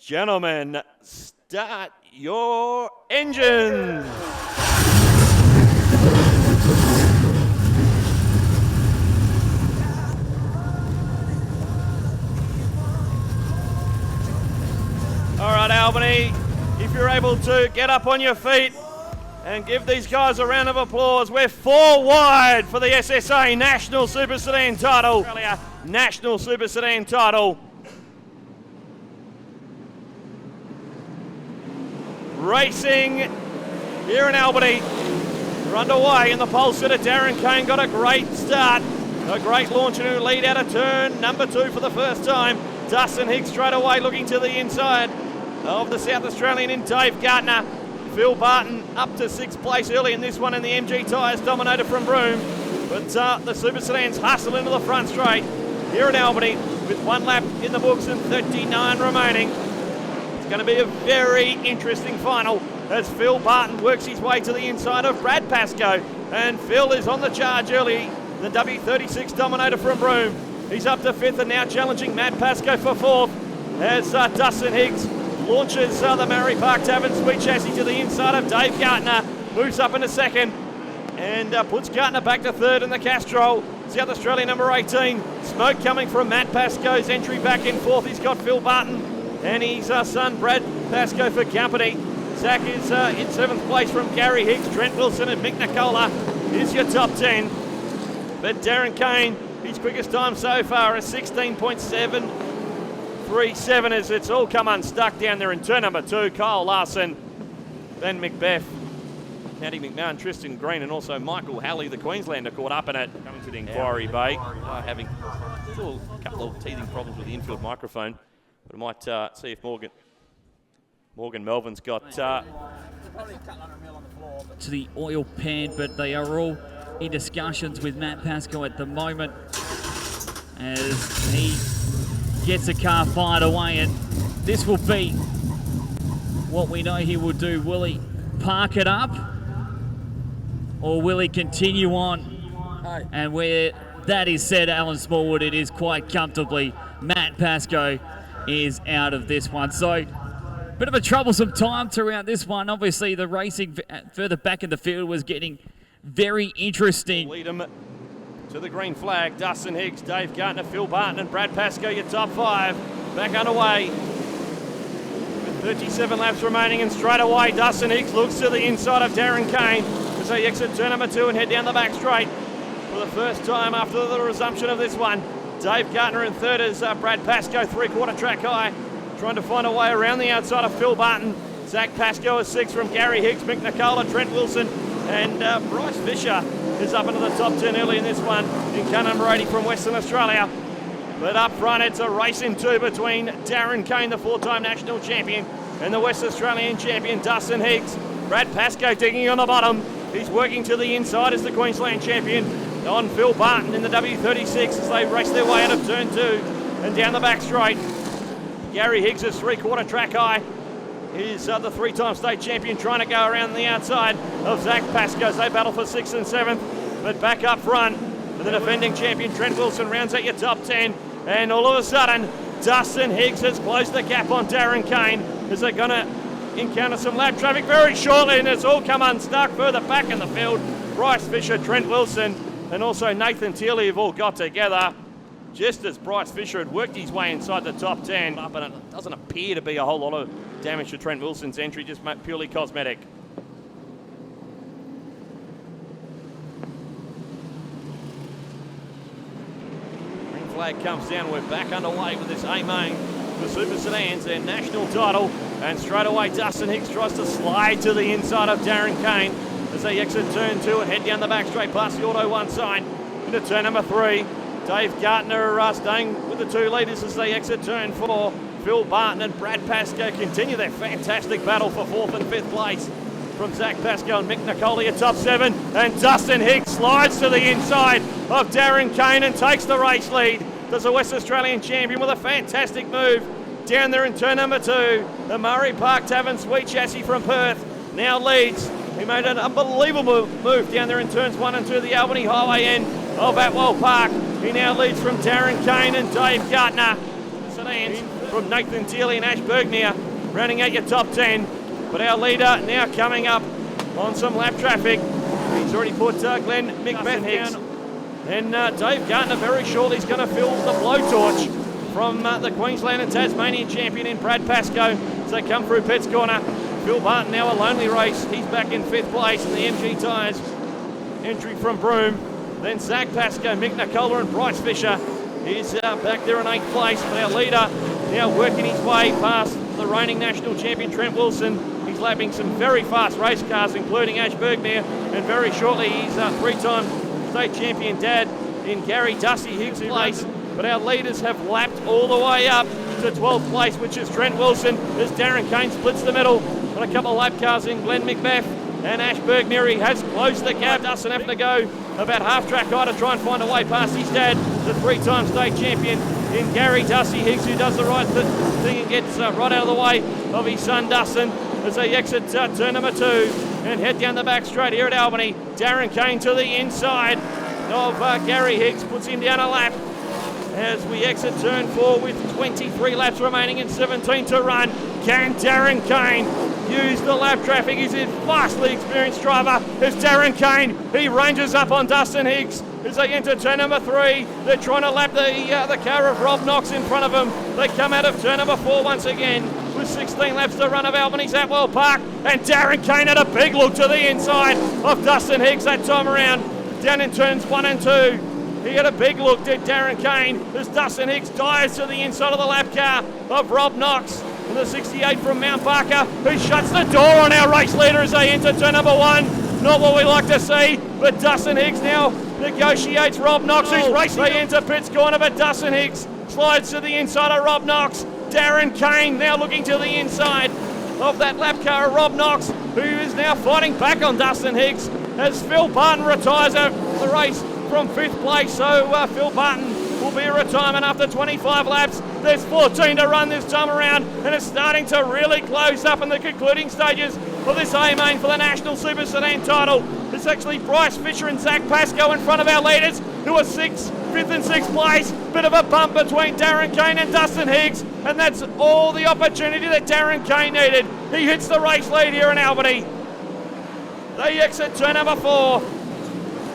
Gentlemen, start your engines. All right, Albany, if you're able to get up on your feet and give these guys a round of applause. We're 4 wide for the SSA National Super Sedan title. Australia National Super Sedan title. Racing here in Albany. We're underway in the pole sitter. Darren Kane got a great start. A great launch and a lead out of turn number 2 for the first time. Dustin Hicks straight away looking to the inside of the South Australian in Dave Gardner. Phil Barton up to 6th place early in this one, and the MG tyres dominated from Broome. But the Super Sedans hustle into the front straight here in Albany with 1 lap in the books and 39 remaining. It's going to be a very interesting final as Phil Barton works his way to the inside of Brad Pascoe. And Phil is on the charge early, the W36 dominator from Broome. He's up to 5th and now challenging Matt Pascoe for 4th as Dustin Hicks launches the Murray Park Tavern Sweet Chassis to the inside of Dave Gardner, moves up into 2nd and puts Gardner back to 3rd in the Castrol. South Australia number 18, smoke coming from Matt Pascoe's entry back in 4th. He's got Phil Barton and his son Brad Pascoe for company. Zach is in 7th place from Gary Hicks, Trent Wilson and Mick Nicola is your top 10. But Darren Kane, his quickest time so far is 16.737 as it's all come unstuck down there in turn number 2. Kyle Larson, Ben Macbeth, Natty McMahon, Tristan Green and also Michael Halley, the Queenslander, caught up in it. Coming to the Inquiry Bay, having still a couple of teething problems with the infield microphone, but I might see if Morgan Melvin's got... to the oil pan, but they are all in discussions with Matt Pascoe at the moment as he gets the car fired away, and this will be what we know he will do. Will he park it up or will he continue on? And where that is said, Alan Smallwood, it is quite comfortably Matt Pascoe is out of this one. So bit of a troublesome time throughout this one. Obviously the racing further back in the field was getting very interesting. Lead him to the green flag. Dustin Hicks, Dave Gardner, Phil Barton and Brad Pascoe, your top 5. Back underway with 37 laps remaining, and straight away Dustin Hicks looks to the inside of Darren Kane as they exit turn number 2 and head down the back straight for the first time after the resumption of this one. Dave Gardner in 3rd as Brad Pascoe, 3/4 track high, trying to find a way around the outside of Phil Barton. Zach Pascoe is 6th from Gary Hicks, Mick Nicola, Trent Wilson and Bryce Fisher is up into the top 10 early in this one in car number 80 from Western Australia. But up front, it's a race in 2 between Darren Kane, the 4-time national champion, and the West Australian champion, Dustin Hicks. Brad Pascoe digging on the bottom. He's working to the inside as the Queensland champion on Phil Barton in the W36 as they race their way out of turn 2 and down the back straight. Gary Hicks is 3/4 track high. He's the 3-time state champion trying to go around the outside of Zach Pascoe. They battle for 6th and 7th, but back up front for the defending champion Trent Wilson rounds out your top 10. And all of a sudden, Dustin Hicks has closed the gap on Darren Kane as they're going to encounter some lap traffic very shortly, and it's all come unstuck further back in the field. Bryce Fisher, Trent Wilson, and also Nathan Teely have all got together just as Bryce Fisher had worked his way inside the top 10. Up, and it doesn't appear to be a whole lot of damage to Trent Wilson's entry, just purely cosmetic. Green flag comes down. We're back underway with this A-main. The Super Sedans, their national title. And straight away, Dustin Hicks tries to slide to the inside of Darren Kane as they exit turn 2 and head down the back straight past the Auto 1 sign into turn number 3. Dave Gardner staying with the 2 leaders as they exit turn 4. Phil Barton and Brad Pascoe continue their fantastic battle for 4th and 5th place from Zach Pascoe and Mick Nicola at top 7. And Dustin Hicks slides to the inside of Darren Kane and takes the race lead. There's a West Australian champion with a fantastic move down there in turn number 2. The Murray Park Tavern Sweet Chassis from Perth now leads. He made an unbelievable move down there in turns 1 and 2, the Albany Highway end of Atwell Park. He now leads from Darren Kane and Dave Gardner. Sedans from Nathan Dealey and Ash Bergmere, rounding out your top 10. But our leader now coming up on some lap traffic. He's already put Glenn McBeth down. Then Dave Gardner very shortly is going to fill the blowtorch from the Queensland and Tasmanian champion in Brad Pascoe as they come through Pitt's corner. Phil Barton now a lonely race. He's back in 5th place in the MG Tyres entry from Broome. Then Zach Pascoe, Mick Nicola and Bryce Fisher is back there in 8th place. But our leader now working his way past the reigning national champion Trent Wilson. He's lapping some very fast race cars, including Ash Bergmere, and very shortly he's 3-time state champion dad in Gary Dusty Higgs' place. But our leaders have lapped all the way up to 12th place, which is Trent Wilson, as Darren Kane splits the middle. Got a couple of lap cars in Glenn McBeth and Ash Bergmere. He has closed the gap. Dustin having to go about half-track high to try and find a way past his dad, the 3-time state champion in Gary Dusty Higgs, who does the right thing and gets right out of the way of his son Dustin as they exit turn number 2 and head down the back straight here at Albany. Darren Kane to the inside of Gary Higgs, puts him down a lap as we exit turn 4 with 23 laps remaining and 17 to run. Can Darren Kane use the lap traffic? He's a vastly experienced driver. As Darren Kane, he ranges up on Dustin Higgs as they enter turn number 3. They're trying to lap the car of Rob Knox in front of them. They come out of turn number 4 once again with 16 laps to run of Albany's Atwell Park. And Darren Kane had a big look to the inside of Dustin Higgs that time around. Down in turns 1 and 2. He had a big look, did Darren Kane, as Dustin Higgs dives to the inside of the lap car of Rob Knox. And the 68 from Mount Barker, who shuts the door on our race leader as they enter turn number 1. Not what we like to see, but Dustin Higgs now negotiates Rob Knox, who's racing. They enter Pitt's corner, but Dustin Higgs slides to the inside of Rob Knox. Darren Kane now looking to the inside of that lap car of Rob Knox, who is now fighting back on Dustin Higgs as Phil Barton retires the race from 5th place. So Phil Barton will be a retirement after 25 laps. There's 14 to run this time around, and it's starting to really close up in the concluding stages of this A-main for the National Super Sedan title. It's actually Bryce Fisher and Zach Pascoe in front of our leaders, who are 5th and 6th place. Bit of a bump between Darren Kane and Dustin Higgs, and that's all the opportunity that Darren Kane needed. He hits the race lead here in Albany. They exit turn number 4.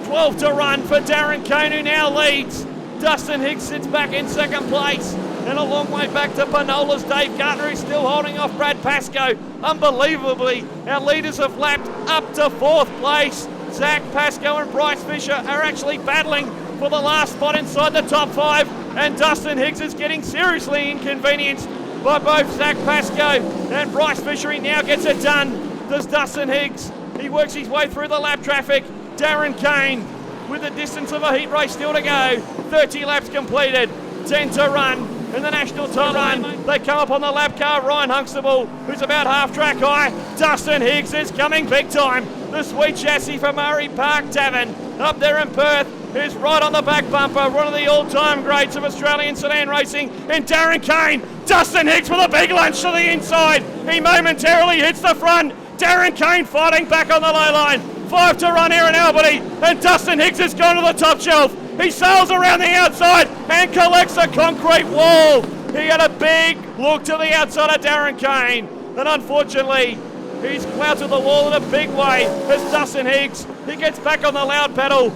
12 to run for Darren Kane, who now leads. Dustin Higgs sits back in 2nd place, and a long way back to Pinola's Dave Gardner, who's still holding off Brad Pascoe. Unbelievably, our leaders have lapped up to 4th place. Zach Pascoe and Bryce Fisher are actually battling for the last spot inside the top 5, and Dustin Higgs is getting seriously inconvenienced by both Zach Pascoe and Bryce Fisher. He now gets it done. Does Dustin Higgs? He works his way through the lap traffic. Darren Kane with the distance of a heat race still to go. 30 laps completed, 10 to run in the national title run. They come up on the lap car, Ryan Huxtable, who's about half-track high. Dustin Higgs is coming big time. The sweet chassis from Murray Park Tavern up there in Perth is right on the back bumper, one of the all-time greats of Australian sedan racing. And Darren Kane, Dustin Higgs with a big lunge to the inside. He momentarily hits the front. Darren Kane fighting back on the low line. 5 to run here in Albany, and Dustin Higgs has gone to the top shelf. He sails around the outside and collects a concrete wall. He had a big look to the outside of Darren Kane, and unfortunately, he's clouted the wall in a big way as Dustin Higgs, he gets back on the loud pedal.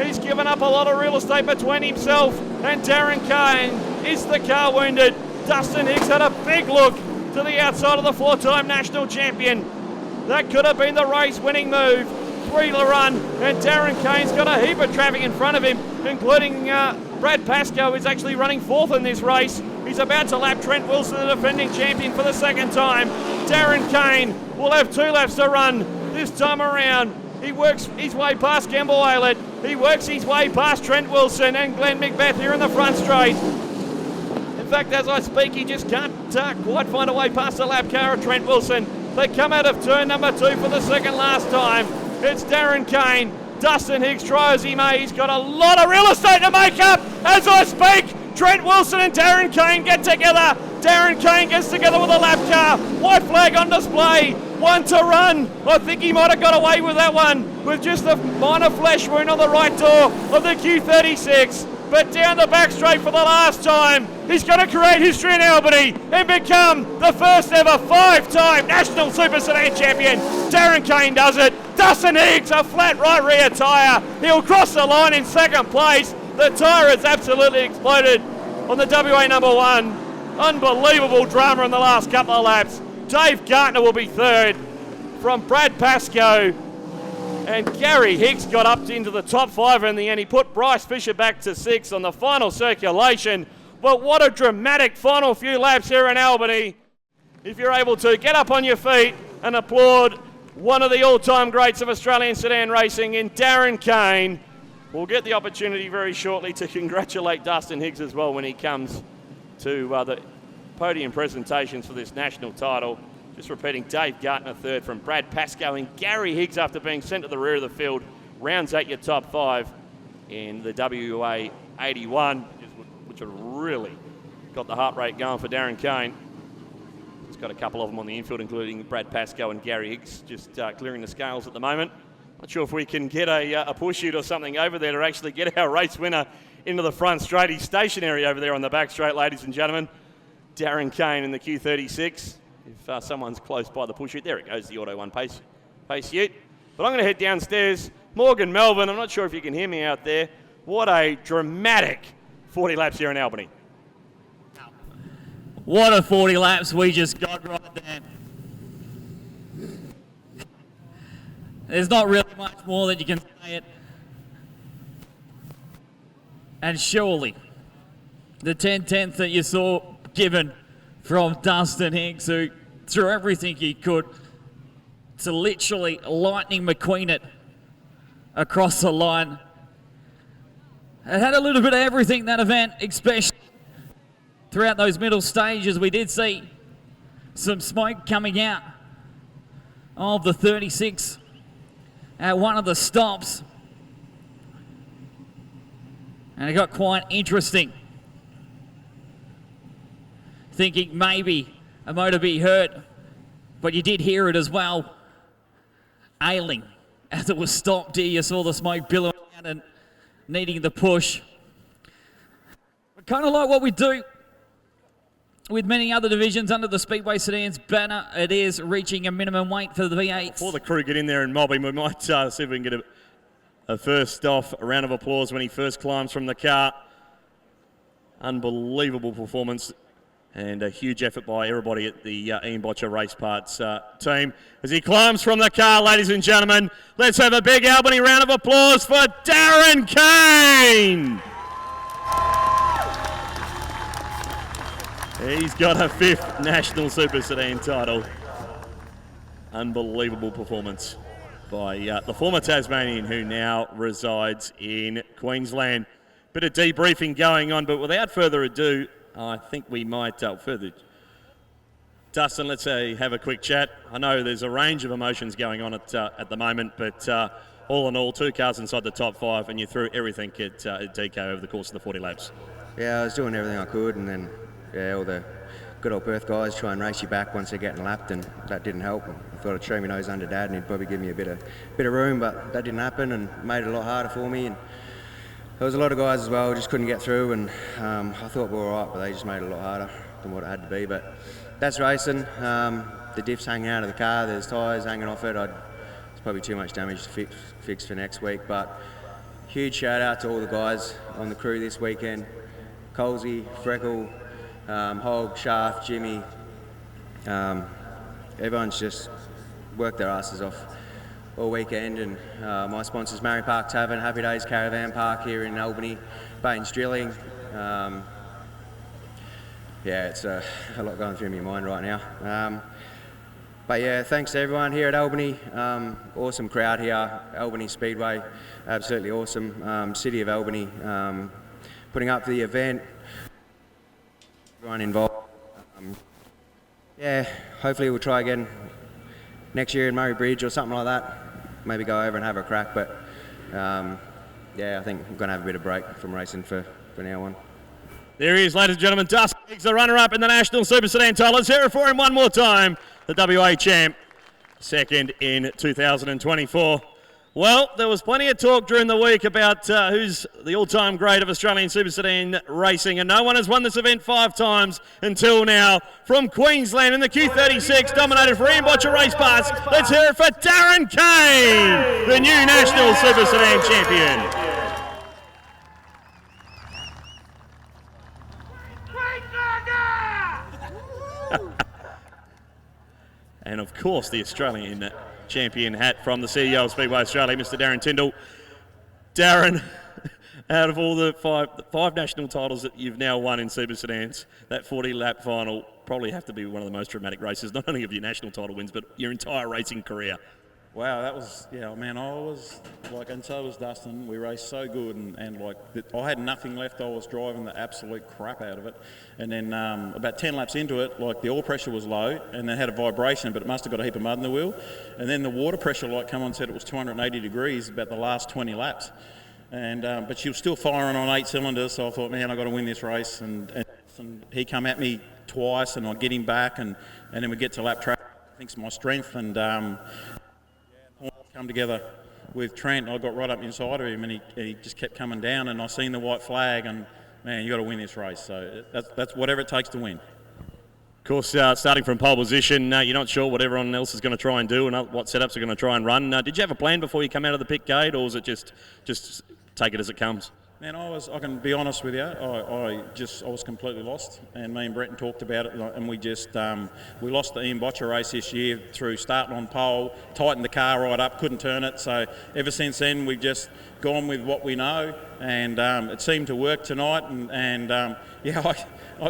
He's given up a lot of real estate between himself and Darren Kane. Is the car wounded? Dustin Higgs had a big look to the outside of the 4-time national champion. That could have been the race-winning move. 3 to run, and Darren Kane's got a heap of traffic in front of him, including Brad Pascoe, who's actually running 4th in this race. He's about to lap Trent Wilson, the defending champion, for the 2nd time. Darren Kane will have 2 laps to run this time around. He works his way past Gamble Aylett. He works his way past Trent Wilson and Glenn McBeth here in the front straight. In fact, as I speak, he just can't quite find a way past the lap car of Trent Wilson. They come out of turn number 2 for the 2nd last time. It's Darren Kane. Dustin Higgs, try as he may. He's got a lot of real estate to make up as I speak. Trent Wilson and Darren Kane get together. Darren Kane gets together with a lap car. White flag on display. 1 to run. I think he might have got away with that one with just a minor flesh wound on the right door of the Q36. but down the back straight for the last time. He's going to create history in Albany and become the first ever 5-time National Super Sedan champion. Darren Kane does it. Dustin Higgs, a flat right rear tyre. He'll cross the line in second place. The tyre has absolutely exploded on the WA number 1. Unbelievable drama in the last couple of laps. Dave Gartner will be third from Brad Pascoe. And Gary Hicks got up into the top 5 in the end. He put Bryce Fisher back to 6 on the final circulation. But what a dramatic final few laps here in Albany. If you're able to, get up on your feet and applaud one of the all-time greats of Australian sedan racing in Darren Kane. We'll get the opportunity very shortly to congratulate Dustin Higgs as well when he comes to the podium presentations for this national title. Just repeating, Dave Gartner third from Brad Pascoe, and Gary Higgs, after being sent to the rear of the field, rounds out your top 5 in the WA 81, which have really got the heart rate going for Darren Kane. He's got a couple of them on the infield, including Brad Pascoe and Gary Higgs, just clearing the scales at the moment. Not sure if we can get a push chute or something over there to actually get our race winner into the front straight. He's stationary over there on the back straight, ladies and gentlemen. Darren Kane in the Q36. If someone's close by the push chute, there it goes, the Auto 1 pace chute. But I'm going to head downstairs. Morgan Melbourne, I'm not sure if you can hear me out there. What a dramatic 40 laps here in Albany. What a 40 laps we just got right there. There's not really much more that you can say it. And surely, the 10/10th that you saw given from Dustin Higgs, who threw everything he could to literally lightning McQueen it across the line. It had a little bit of everything, that event, especially throughout those middle stages. We did see some smoke coming out of the 36 at one of the stops. And it got quite interesting, thinking maybe a motor be hurt, but you did hear it as well, ailing as it was stopped here. You saw the smoke billowing out and needing the push. But kind of like what we do with many other divisions under the Speedway Sedans banner, it is reaching a minimum weight for the V8s. Before the crew get in there and mob him, we might see if we can get a first off, a round of applause when he first climbs from the car. Unbelievable performance. And a huge effort by everybody at the Ian Botcher Race Parts team. As he climbs from the car, ladies and gentlemen, let's have a big Albany round of applause for Darren Kane. He's got a 5th National Super Sedan title. Unbelievable performance by the former Tasmanian who now resides in Queensland. Bit of debriefing going on, but without further ado, I think we might Dustin, let's have a quick chat. I know there's a range of emotions going on at the moment, but all in all, 2 cars inside the top 5, and you threw everything at DK over the course of the 40 laps. Yeah, I was doing everything I could, and then all the good old Perth guys try and race you back once they're getting lapped, and that didn't help. I thought I'd throw my nose under Dad, and he'd probably give me a bit of room, but that didn't happen, and made it a lot harder for me. And there was a lot of guys as well, just couldn't get through, and I thought we were all right, but they just made it a lot harder than what it had to be. But that's racing. The diff's hanging out of the car, there's tyres hanging off it. It's probably too much damage to fix for next week, but huge shout out to all the guys on the crew this weekend. Colsey, Freckle, Hogg, Shaft, Jimmy. Everyone's just worked their asses off all weekend, and my sponsors, Mary Park Tavern, Happy Days Caravan Park here in Albany, Baines Drilling. It's a lot going through my mind right now. But yeah, thanks to everyone here at Albany. Awesome crowd here, Albany Speedway, absolutely awesome. City of Albany putting up the event, everyone involved. Hopefully we'll try again next year in Murray Bridge or something like that. Maybe go over and have a crack, but I think I'm going to have a bit of break from racing for now on. There he is, ladies and gentlemen. Dustin Higgs, the runner-up in the National Super Sedan title. Let's hear it for him one more time. The WA champ, second in 2024. Well, there was plenty of talk during the week about who's the all-time great of Australian Super Sedan racing, and no one has won this event 5 times until now. From Queensland in the Q36, dominated for Ian Botcher Race Pass. Let's hear it for Darren Kane, the new National Super Sedan champion. And of course, the Australian champion hat from the CEO of Speedway Australia, Mr. Darren Tyndall. Darren, out of all the five national titles that you've now won in Super Sedans, that 40-lap final probably have to be one of the most dramatic races, not only of your national title wins, but your entire racing career. Wow, that was, yeah, man, I was, like, and so was Dustin. We raced so good, and like, I had nothing left. I was driving the absolute crap out of it. And then about 10 laps into it, like, the oil pressure was low, and it had a vibration, but it must have got a heap of mud in the wheel. And then the water pressure light come on and said it was 280 degrees about the last 20 laps. And but she was still firing on 8 cylinders, so I thought, man, I've got to win this race. And he come at me twice, and I'd get him back, and then we get to lap track. I think it's my strength, and come together with Trent. I got right up inside of him, and he just kept coming down, and I seen the white flag, and man, you got to win this race. So that's whatever it takes to win. Of course, starting from pole position, you're not sure what everyone else is going to try and do and what setups are going to try and run. Did you have a plan before you come out of the pit gate, or was it just take it as it comes? Man, I can be honest with you, I was completely lost, and me and Bretton talked about it, and we lost the Ian Botcher race this year through starting on pole, tightened the car right up, couldn't turn it, so ever since then we've just gone with what we know, and it seemed to work tonight, and I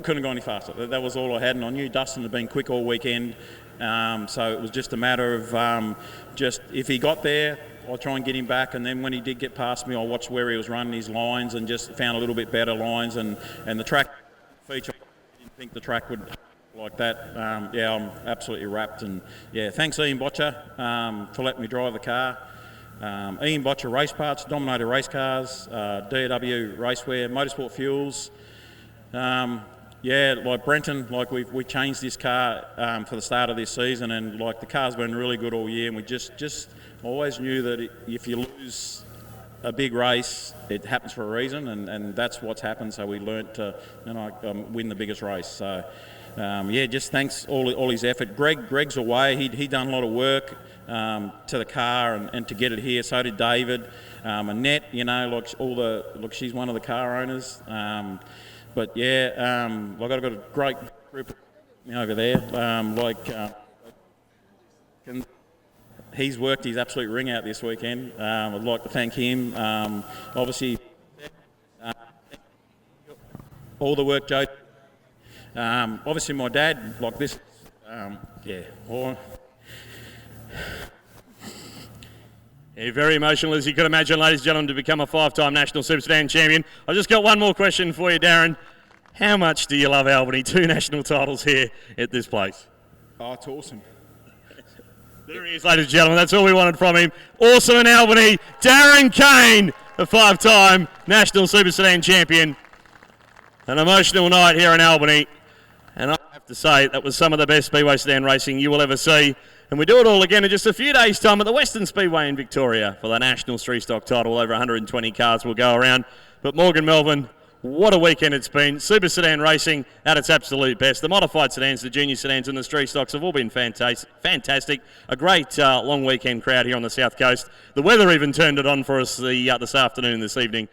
couldn't go any faster. That was all I had, and I knew Dustin had been quick all weekend, so it was just a matter of just if he got there, I'll try and get him back, and then when he did get past me, I watched where he was running his lines and just found a little bit better lines, and the track feature, I didn't think the track would like that. I'm absolutely wrapped, and yeah, thanks Ian Botcher for letting me drive the car. Ian Botcher Race Parts, Dominator Race Cars, DW Racewear, Motorsport Fuels. Like Brenton, like we changed this car for the start of this season, and like the car's been really good all year, and we just always knew that if you lose a big race, it happens for a reason, and that's what's happened. So we learnt to win the biggest race. So just thanks all his effort. Greg's away. He done a lot of work to the car and to get it here. So did David. Annette, she's one of the car owners. But yeah, I've got a great group over there. He's worked his absolute ring out this weekend. I'd like to thank him. Obviously, all the work Joe. Obviously, my dad, like this. Very emotional, as you could imagine, ladies and gentlemen, to become a 5-time National Super Sedan champion. I've just got one more question for you, Darren. How much do you love Albany? 2 national titles here at this place. Oh, it's awesome. There he is, ladies and gentlemen. That's all we wanted from him. Awesome in Albany. Darren Kane, the 5-time National Super Sedan champion. An emotional night here in Albany. And I have to say, that was some of the best Speedway Sedan racing you will ever see. And we do it all again in just a few days' time at the Western Speedway in Victoria for the Nationals 3-stock title. Over 120 cars will go around. But Morgan, Melbourne, what a weekend it's been. Super Sedan racing at its absolute best. The modified sedans, the junior sedans and the 3-stocks have all been fantastic. A great long weekend crowd here on the South Coast. The weather even turned it on for us this afternoon, this evening.